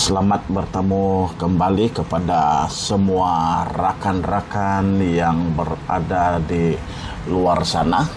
Selamat bertemu kembali kepada semua rakan-rakan yang berada di luar sana.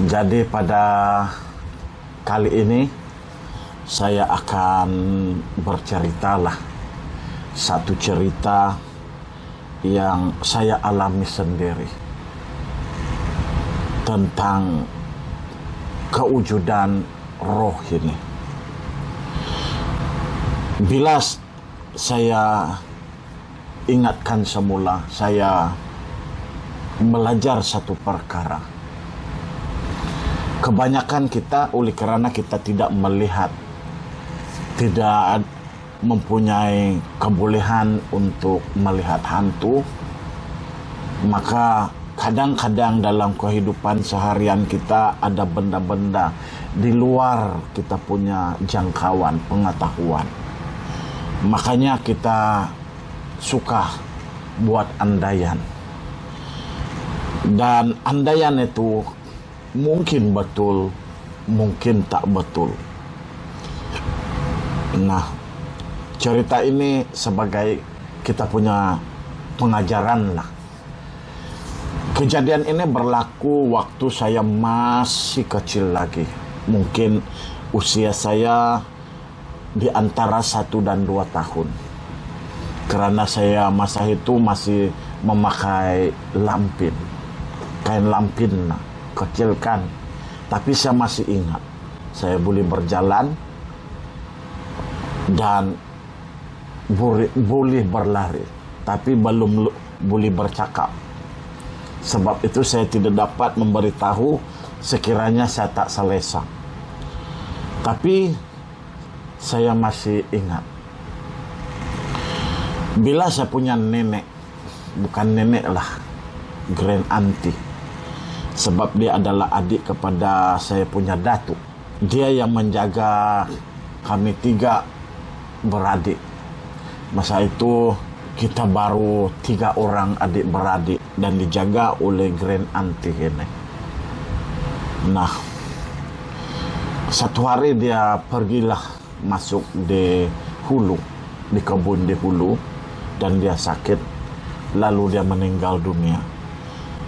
Jadi pada kali ini saya akan berceritalah satu cerita yang saya alami sendiri tentang kewujudan roh ini. Bila saya ingatkan semula, saya belajar satu perkara. Kebanyakan kita oleh kerana kita tidak melihat, tidak mempunyai kebolehan untuk melihat hantu, maka kadang-kadang dalam kehidupan seharian kita ada benda-benda di luar kita punya jangkauan pengetahuan. Makanya kita suka buat andaian. Dan andaian itu mungkin betul, mungkin tak betul. Nah, cerita ini sebagai kita punya pengajaran lah. Kejadian ini berlaku waktu saya masih kecil lagi. Mungkin usia saya di antara 1 dan 2 tahun. Kerana saya masa itu masih memakai lampin. Kain lampin lah. Kecil kan. Tapi saya masih ingat. Saya boleh berjalan dan boleh berlari. Tapi belum boleh bercakap. Sebab itu saya tidak dapat memberitahu sekiranya saya tak selesa. Tapi saya masih ingat. Bila saya punya nenek, bukan nenek lah, grand auntie. Sebab dia adalah adik kepada saya punya datuk. Dia yang menjaga kami 3 beradik. Masa itu kita baru 3 orang adik beradik dan dijaga oleh grand auntie ini. Nah, satu hari dia pergilah masuk di hulu, di kebun di hulu, dan dia sakit, lalu dia meninggal dunia.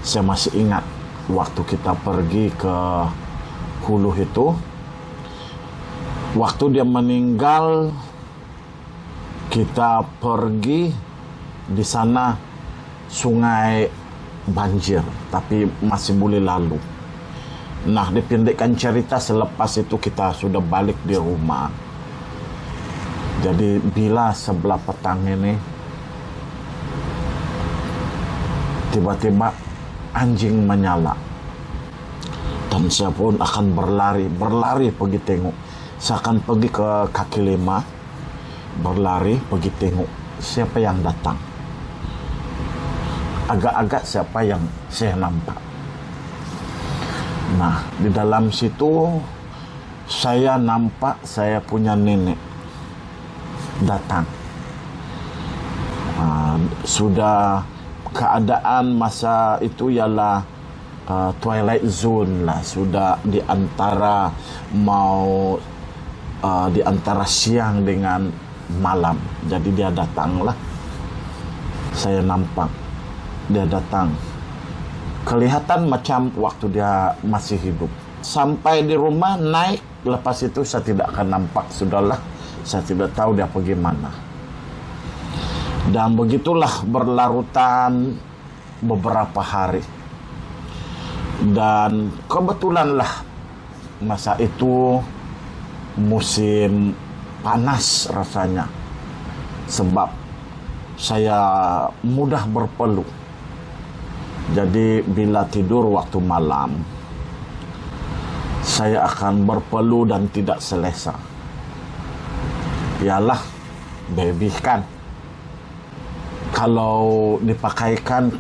Saya masih ingat waktu kita pergi ke hulu itu, waktu dia meninggal, kita pergi di sana sungai banjir, tapi masih boleh lalu. Nah, dipendekkan cerita, selepas itu kita sudah balik di rumah. Jadi bila sebelah petang ini tiba-tiba anjing menyala dan saya pun akan berlari pergi tengok. Saya akan pergi ke kaki 5, berlari pergi tengok siapa yang datang. Agak-agak siapa yang saya nampak. Nah, di dalam situ saya nampak saya punya nenek datang. Sudah keadaan masa itu ialah twilight zone lah. Sudah di antara di antara siang dengan malam. Jadi dia datanglah. Saya nampak dia datang. Kelihatan macam waktu dia masih hidup. Sampai di rumah naik, lepas itu saya tidak akan nampak. Sudahlah, saya tidak tahu dia pergi mana. Dan begitulah berlarutan beberapa hari. Dan kebetulanlah masa itu musim panas rasanya. Sebab saya mudah berpeluh. Jadi bila tidur waktu malam, saya akan berpeluh dan tidak selesa. Ialah baby kan. Kalau dipakaikan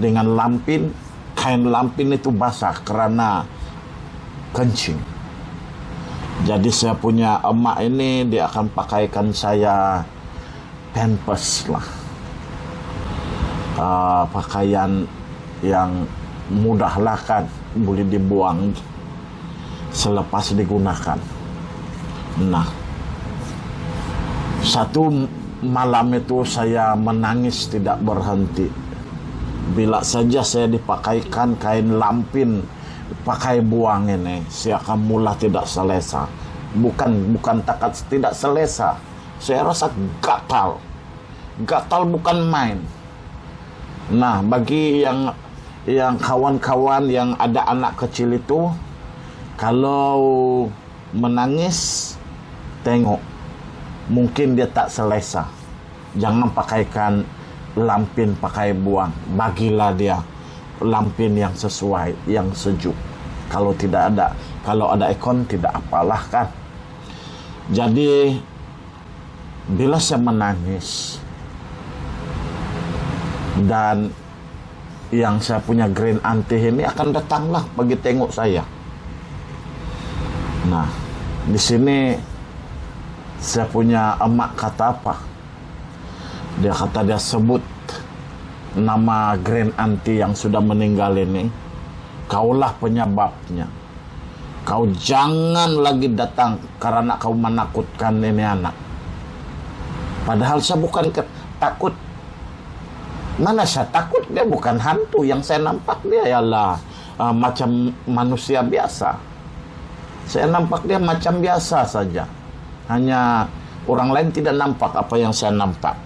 dengan lampin, kain lampin itu basah kerana kencing. Jadi saya punya emak ini, dia akan pakaikan saya pampers lah. Pakaian yang mudahlah kan, boleh dibuang selepas digunakan. Nah, Satu malam itu saya menangis tidak berhenti. Bila saja saya dipakaikan kain lampin, pakai buang ini, saya akan mula tidak selesa. Bukan takat tidak selesa. Saya rasa gatal. Gatal bukan main. Nah, bagi yang kawan-kawan yang ada anak kecil itu, kalau menangis, tengok, mungkin dia tak selesa. Jangan pakaikan lampin pakai buang. Bagilah dia lampin yang sesuai, yang sejuk. Kalau ada ekon tidak apalah kan. Jadi bila saya menangis dan yang saya punya green anti ini akan datanglah bagi tengok saya. Nah, di sini saya punya emak kata apa? Dia kata dia sebut nama green anti yang sudah meninggal ini. Kaulah penyebabnya. Kau jangan lagi datang karena kau menakutkan ini anak. Padahal saya bukan takut. Mana saya takut, dia bukan hantu. Yang saya nampak dia ialah macam manusia biasa. Saya nampak dia macam biasa saja. Hanya orang lain tidak nampak apa yang saya nampak.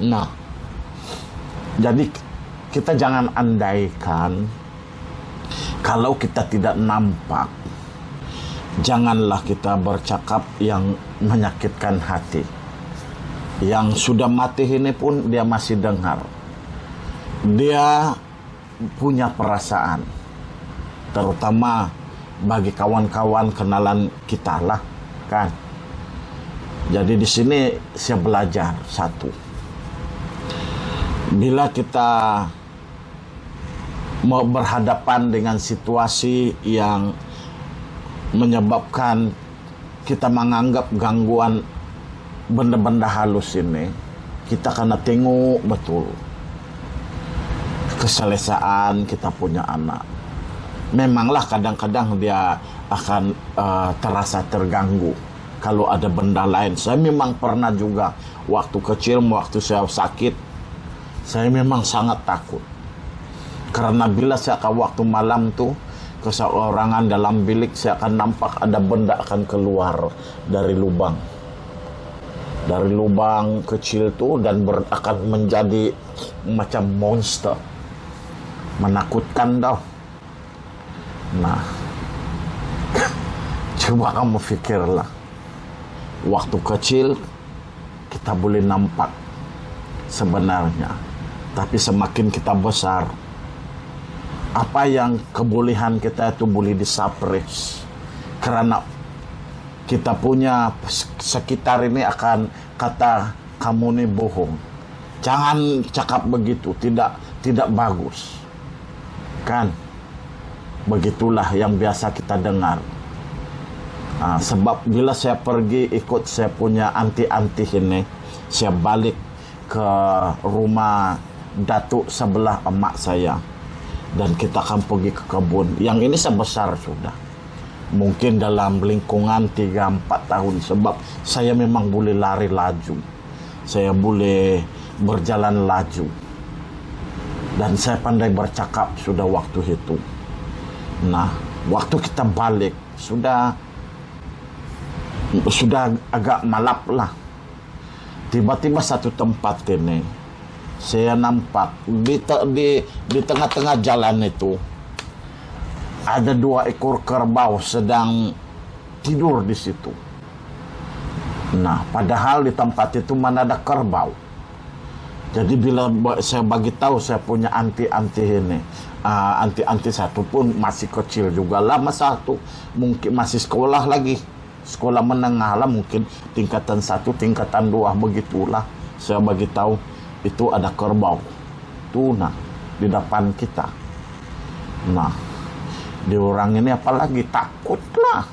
Nah, jadi kita jangan andaikan kalau kita tidak nampak. Janganlah kita bercakap yang menyakitkan hati. Yang sudah mati ini pun dia masih dengar. Dia punya perasaan. Terutama bagi kawan-kawan kenalan kita lah, kan. Jadi di sini saya belajar satu. Bila kita mau berhadapan dengan situasi yang menyebabkan kita menganggap gangguan benda-benda halus ini, kita kena tengok betul keselesaan kita punya anak. Memanglah kadang-kadang dia akan terasa terganggu kalau ada benda lain. Saya memang pernah juga waktu kecil, waktu saya sakit, saya memang sangat takut. Karena bila saya waktu malam tuh keseorangan dalam bilik, saya akan nampak ada benda akan keluar dari lubang. Dari lubang kecil tuh dan akan menjadi macam monster. Menakutkan tau. Nah, coba kamu fikirlah. Waktu kecil kita boleh nampak sebenarnya. Tapi semakin kita besar, apa yang kebolehan kita itu boleh disuppress. Karena kita punya sekitar ini akan kata kamu ini bohong. Jangan cakap begitu, tidak bagus. Kan? Begitulah yang biasa kita dengar. Sebab bila saya pergi ikut saya punya anti-anti ini, saya balik ke rumah datuk sebelah emak saya. Dan kita akan pergi ke kebun. Yang ini saya besar sudah. Mungkin dalam lingkungan 3-4 tahun. Sebab saya memang boleh lari laju. Saya boleh berjalan laju. Dan saya pandai bercakap sudah waktu itu. Nah, waktu kita balik sudah agak malap lah. Tiba-tiba satu tempat ini saya nampak di tengah-tengah jalan itu ada 2 ekor kerbau sedang tidur di situ. Nah, padahal di tempat itu mana ada kerbau. Jadi bila saya bagi tahu saya punya anti-anti ini, anti-anti satu pun masih kecil juga lah, satu mungkin masih sekolah lagi, sekolah menengah lah, mungkin tingkatan 1, tingkatan 2 begitulah. Saya bagi tahu itu ada kerbau tuh, nah di depan kita. Nah, di orang ini apalagi takut lah,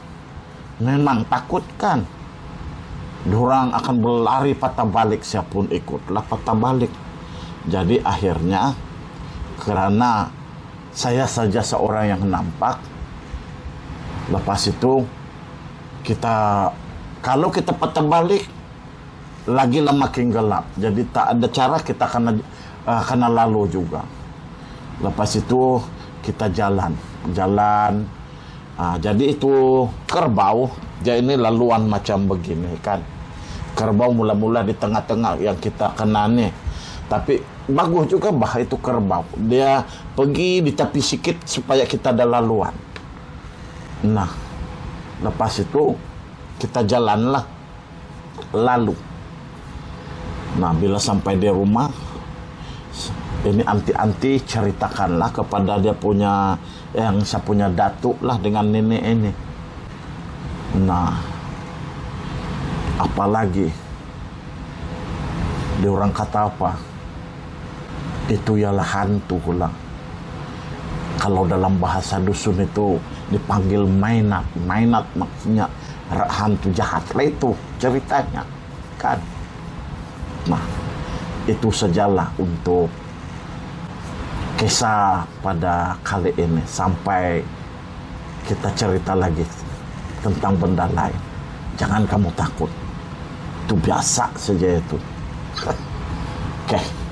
memang takut kan. Diorang akan berlari patah balik, saya pun ikutlah patah balik. Jadi akhirnya karena saya saja seorang yang nampak, lepas itu kita kalau kita patah balik lagi lah makin gelap. Jadi tak ada cara kita kena lalu juga. Lepas itu kita jalan. Jadi itu kerbau. Jadi ini laluan macam begini kan. Kerbau mula-mula di tengah-tengah yang kita kena nih. Tapi bagus juga itu kerbau. Dia pergi di tepi sikit supaya kita ada laluan. Nah, lepas itu kita jalanlah lalu. Nah, bila sampai di rumah, ini anti-anti ceritakanlah kepada dia punya yang saya punya datuk lah dengan nenek ini. Nah, apalagi dia orang kata apa? Itu ialah hantu pula. Kalau dalam bahasa dusun itu dipanggil mainat. Mainat maksudnya hantu jahat. Lah itu ceritanya kan. Nah, itu sajalah untuk kisah pada kali ini. Sampai kita cerita lagi tentang benda lain. Jangan kamu takut. Itu biasa saja itu. Oke.